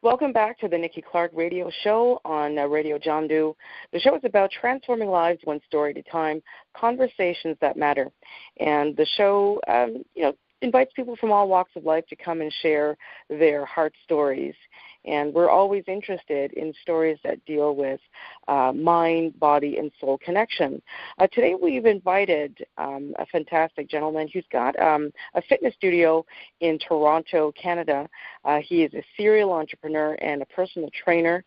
Welcome back to the Nikki Clark Radio Show on Radio John Dew. The show is about transforming lives one story at a time, conversations that matter. And the show, invites people from all walks of life to come and share their heart stories. And we're always interested in stories that deal with mind, body, and soul connection. Today we've invited a fantastic gentleman who's got a fitness studio in Toronto, Canada. He is a serial entrepreneur and a personal trainer.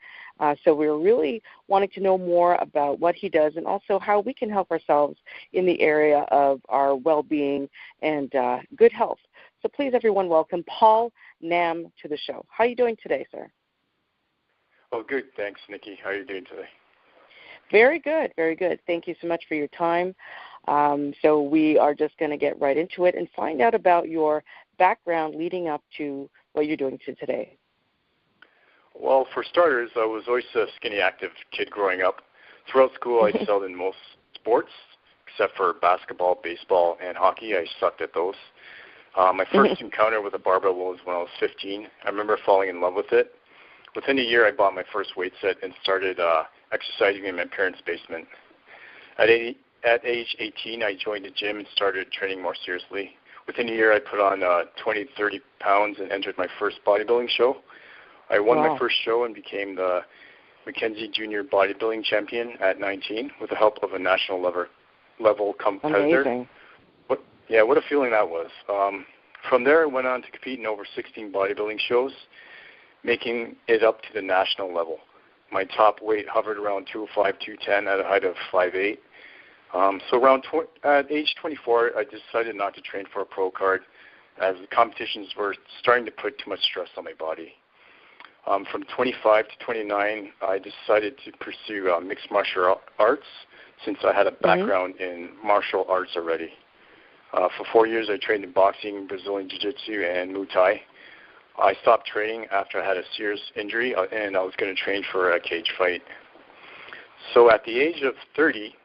So we're really wanting to know more about what he does and also how we can help ourselves in the area of our well-being and good health. So please, everyone, welcome Paul Nam to the show. How are you doing today, sir? Oh, good. Thanks, Nikki. How are you doing today? Very good, very good. Thank you so much for your time. So we are just going to get right into it and find out about your background leading up to what you're doing today. Well, for starters, I was always a skinny, active kid growing up. Throughout school, I excelled in most sports, except for basketball, baseball, and hockey. I sucked at those. My first encounter with a barbell was when I was 15. I remember falling in love with it. Within a year, I bought my first weight set and started exercising in my parents' basement. At age 18, I joined a gym and started training more seriously. Within a year, I put on 20 to 30 pounds and entered my first bodybuilding show. I won my first show and became the Mackenzie Junior Bodybuilding Champion at 19 with the help of a national level competitor. Amazing. What a feeling that was. From there, I went on to compete in over 16 bodybuilding shows, making it up to the national level. My top weight hovered around 205, 210 at a height of 5'8". At age 24, I decided not to train for a pro card as the competitions were starting to put too much stress on my body. From 25 to 29, I decided to pursue mixed martial arts since I had a background in martial arts already. For 4 years, I trained in boxing, Brazilian Jiu-Jitsu, and Muay Thai. I stopped training after I had a serious injury, and I was going to train for a cage fight. So at the age of 30,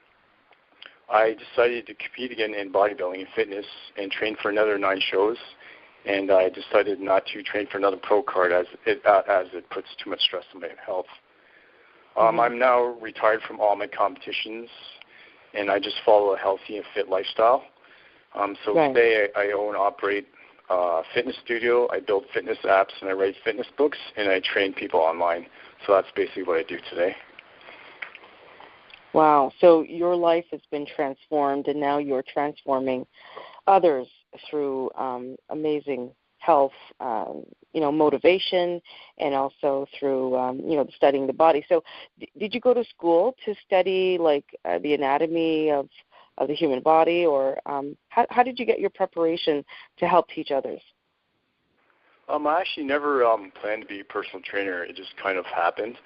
I decided to compete again in bodybuilding and fitness and train for another 9 shows. And I decided not to train for another pro card as it puts too much stress on my health. I'm now retired from all my competitions, and I just follow a healthy and fit lifestyle. Today I own and operate a fitness studio. I build fitness apps, and I write fitness books, and I train people online. So that's basically what I do today. Wow. So your life has been transformed, and now you're transforming others through amazing health, motivation, and also through, studying the body. So did you go to school to study, the anatomy of the human body, or how did you get your preparation to help teach others? I actually never planned to be a personal trainer. It just kind of happened.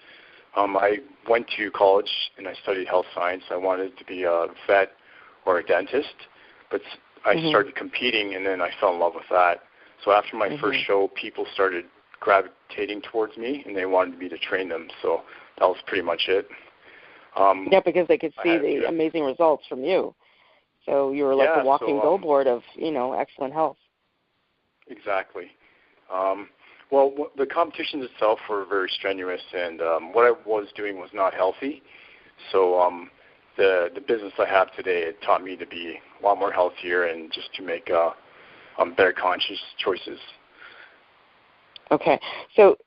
I went to college, and I studied health science. I wanted to be a vet or a dentist, but I started competing, and then I fell in love with that. So after my first show, people started gravitating towards me, and they wanted me to train them. So that was pretty much it. Because they could see the amazing results from you. So you were like a walking billboard of, excellent health. Exactly. The competitions itself were very strenuous, and what I was doing was not healthy. So the business I have today, it taught me to be a lot more healthier and just to make better conscious choices. Okay. So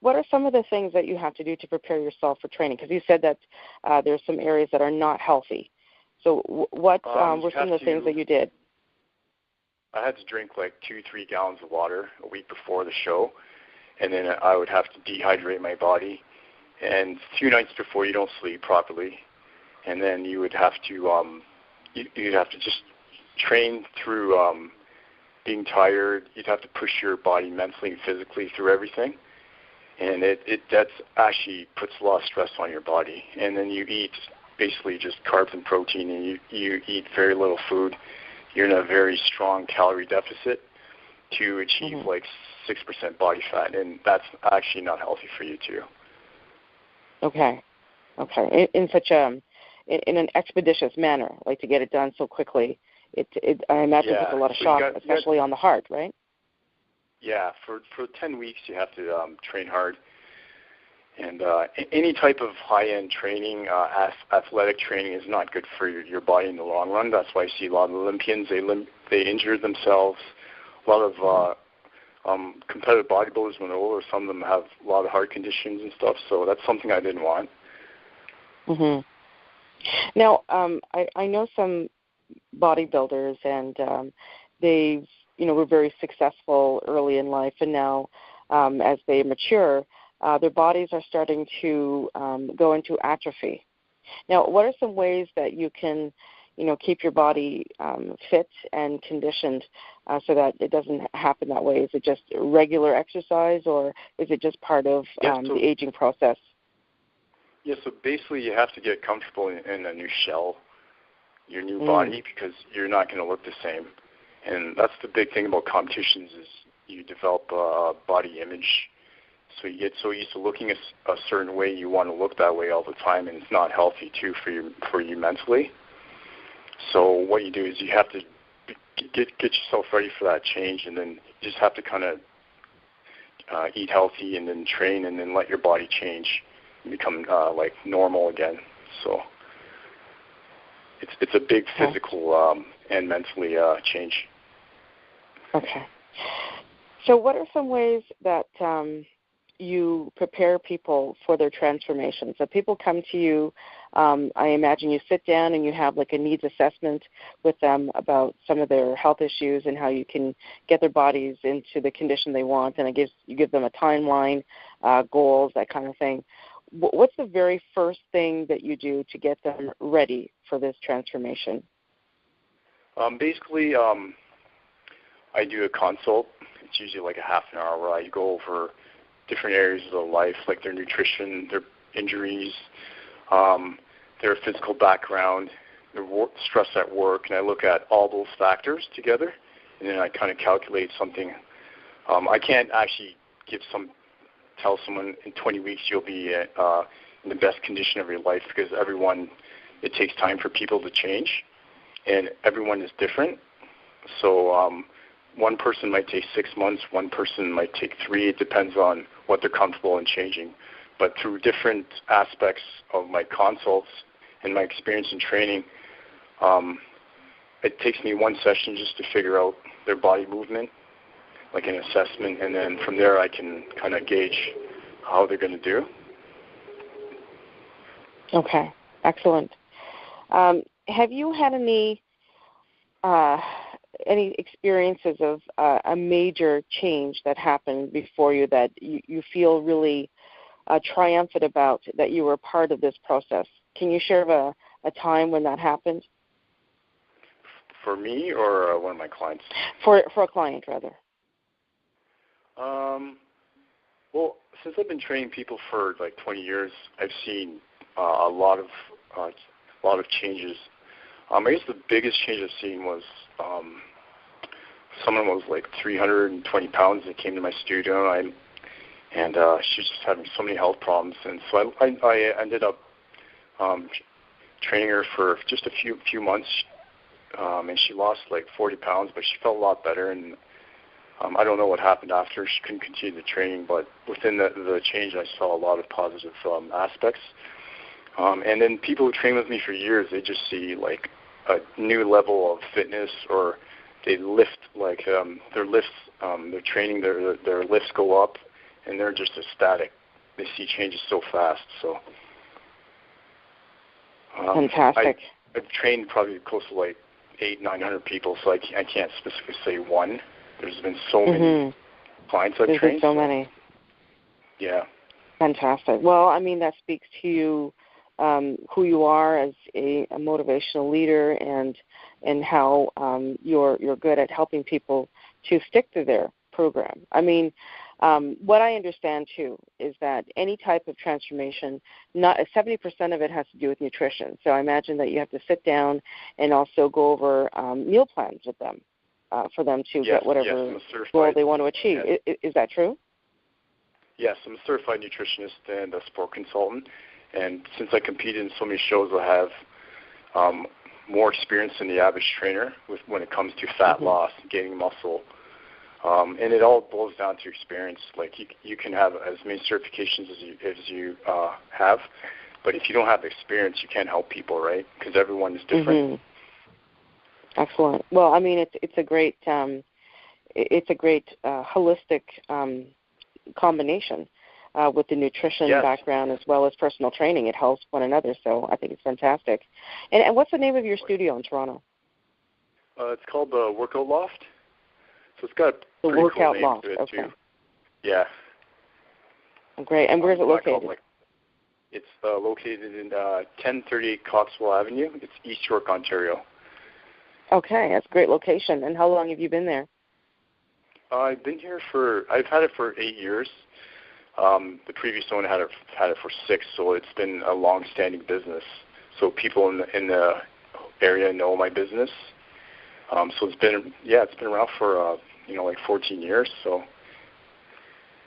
what are some of the things that you have to do to prepare yourself for training? Because you said that there's some areas that are not healthy. So what were some of the things that you did? I had to drink 2-3 gallons of water a week before the show, and then I would have to dehydrate my body. And a few nights before, you don't sleep properly, and then you would have to you'd have to just train through being tired. You'd have to push your body mentally and physically through everything, and that's actually puts a lot of stress on your body. And then you eat basically just carbs and protein, and you eat very little food. You're in a very strong calorie deficit to achieve 6% body fat, and that's actually not healthy for you too. Okay. In such in an expeditious manner, to get it done so quickly, I imagine puts a lot of shock, especially on the heart, right? Yeah, for 10 weeks you have to train hard. And any type of high-end training, athletic training, is not good for your body in the long run. That's why you see a lot of Olympians, they injure themselves. A lot of competitive bodybuilders, when they're older, some of them have a lot of heart conditions and stuff. So that's something I didn't want. Mhm. Now, I know some bodybuilders, and they, were very successful early in life, and now, as they mature, their bodies are starting to go into atrophy. Now, what are some ways that you can, keep your body fit and conditioned so that it doesn't happen that way? Is it just regular exercise, or is it just part of the aging process? Yeah, so basically you have to get comfortable in a new shell, your new body, because you're not going to look the same. And that's the big thing about competitions is you develop a body image. So you get so used to looking a certain way, you want to look that way all the time, and it's not healthy, too, for you mentally. So what you do is you have to get yourself ready for that change, and then you just have to kind of eat healthy and then train and then let your body change and become like normal again. So it's a big physical and mentally change. Okay. So what are some ways that you prepare people for their transformation? So people come to you, I imagine you sit down and you have like a needs assessment with them about some of their health issues and how you can get their bodies into the condition they want, and you give them a timeline, goals, that kind of thing. What's the very first thing that you do to get them ready for this transformation? Basically, I do a consult. It's usually like a half an hour where I go over different areas of their life, like their nutrition, their injuries, their physical background, their stress at work, and I look at all those factors together, and then I kind of calculate something. I can't actually tell someone in 20 weeks you'll be in the best condition of your life, because it takes time for people to change, and everyone is different. So one person might take 6 months, one person might take 3. It depends on what they're comfortable in changing. But through different aspects of my consults and my experience in training, it takes me one session just to figure out their body movement, like an assessment, and then from there I can kind of gauge how they're going to do. Okay, excellent. Have you had any experiences of a major change that happened before you that you feel really triumphant about, that you were part of this process? Can you share a time when that happened? For me or one of my clients? For a client, rather. Well, since I've been training people for like 20 years, I've seen a lot of changes. I guess the biggest change I've seen was someone was like 320 pounds that came to my studio, and she was just having so many health problems, and so I ended up training her for just a few months, and she lost like 40 pounds, but she felt a lot better, and I don't know what happened after. She couldn't continue the training, but within the change, I saw a lot of positive aspects. And then people who train with me for years, they just see like a new level of fitness, or they lift like their lifts, their training, their lifts go up, and they're just ecstatic. They see changes so fast. So fantastic. I've trained probably close to like 800-900 people, so I can't specifically say one. There's been so many clients I've trained. There's been so many. Yeah. Fantastic. Well, I mean, that speaks to you, who you are as a motivational leader, and how you're good at helping people to stick to their program. I mean, what I understand too is that any type of transformation, not 70% of it has to do with nutrition. So I imagine that you have to sit down and also go over meal plans with them for them to get whatever goal they want to achieve. Yes. Is that true? Yes, I'm a certified nutritionist and a sport consultant. And since I competed in so many shows, I have more experience than the average trainer when it comes to fat loss and gaining muscle. And it all boils down to experience. Like you can have as many certifications as you have, but if you don't have experience, you can't help people, right? Because everyone is different. Mm-hmm. Excellent. Well, I mean, it's a great holistic combination with the nutrition background as well as personal training. It helps one another, so I think it's fantastic. And what's the name of your studio in Toronto? It's called the Workout Loft. So it's got the pretty Workout cool Loft. name to it, Okay. too. Yeah. Great. And where is it located? It's located in 1038 Coxwell Avenue. It's East York, Ontario. Okay, that's a great location. And how long have you been there? I've had it for 8 years. The previous owner had it for 6, so it's been a long-standing business. So people in the area know my business. So it's been around for like 14 years. So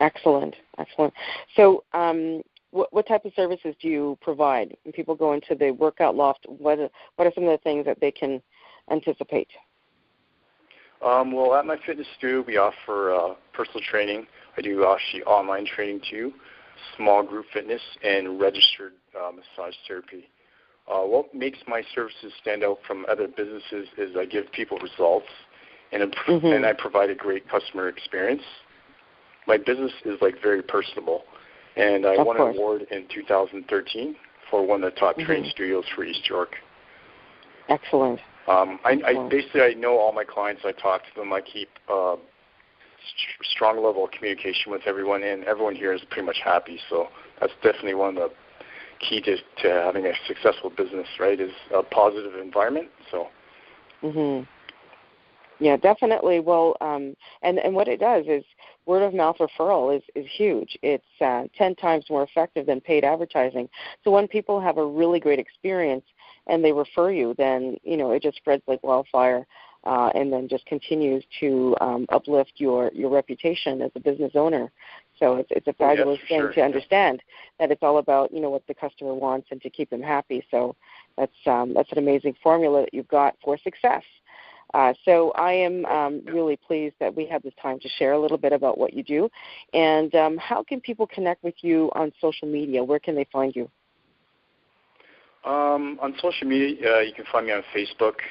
excellent. So what type of services do you provide? When people go into the Workout Loft, what are some of the things that they can anticipate? Well, at my fitness studio, we offer personal training. I do actually online training too, small group fitness, and registered massage therapy. What makes my services stand out from other businesses is I give people results, and I provide a great customer experience. My business is very personable, and I won an award in 2013 for one of the top training studios for East York. Excellent. I know all my clients. I talk to them. I keep strong level of communication with everyone, and everyone here is pretty much happy. So that's definitely one of the key to having a successful business, right, is a positive environment. So. Yeah, definitely. Well, and what it does is word of mouth referral is huge. It's 10 times more effective than paid advertising. So when people have a really great experience and they refer you, then it just spreads like wildfire, and then just continues to uplift your reputation as a business owner. So it's a fabulous thing to understand that it's all about what the customer wants and to keep them happy. So that's an amazing formula that you've got for success. So I am really pleased that we have this time to share a little bit about what you do. And how can people connect with you on social media? Where can they find you? On social media, you can find me on Facebook.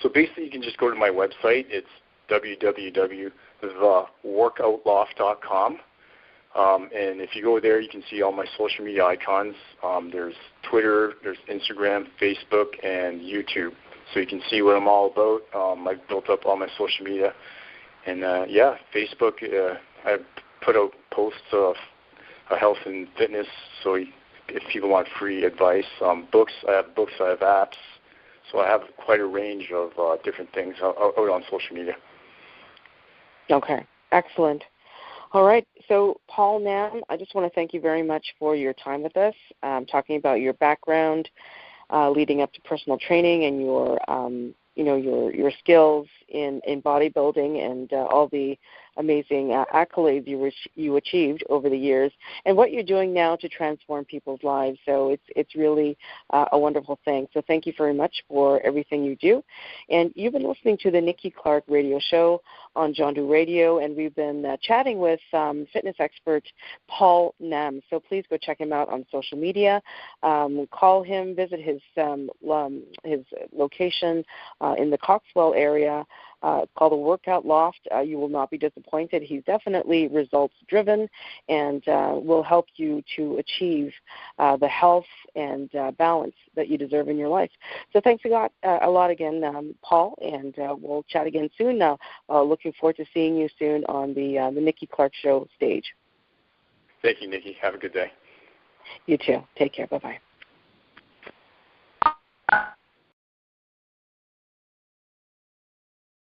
So basically, you can just go to my website. It's www.theworkoutloft.com. And if you go there, you can see all my social media icons. There's Twitter, there's Instagram, Facebook, and YouTube. So you can see what I'm all about. I've built up all my social media. And, Facebook, I put out posts of health and fitness. So if people want free advice, books, I have apps. So I have quite a range of different things out on social media. Okay, excellent. All right, so Paul Nam, I just want to thank you very much for your time with us, talking about your background leading up to personal training and your skills in bodybuilding and all the amazing accolades you achieved over the years, and what you're doing now to transform people's lives. So it's really a wonderful thing. So thank you very much for everything you do. And you've been listening to the Nikki Clark Radio Show on John Dew Radio, and we've been chatting with fitness expert Paul Nam. So please go check him out on social media. Call him, visit his location in the Coxwell area. Called the Workout Loft. You will not be disappointed. He's definitely results-driven and will help you to achieve the health and balance that you deserve in your life. So thanks a lot again, Paul, and we'll chat again soon. Looking forward to seeing you soon on the Nikki Clark Show stage. Thank you, Nikki. Have a good day. You too. Take care. Bye-bye.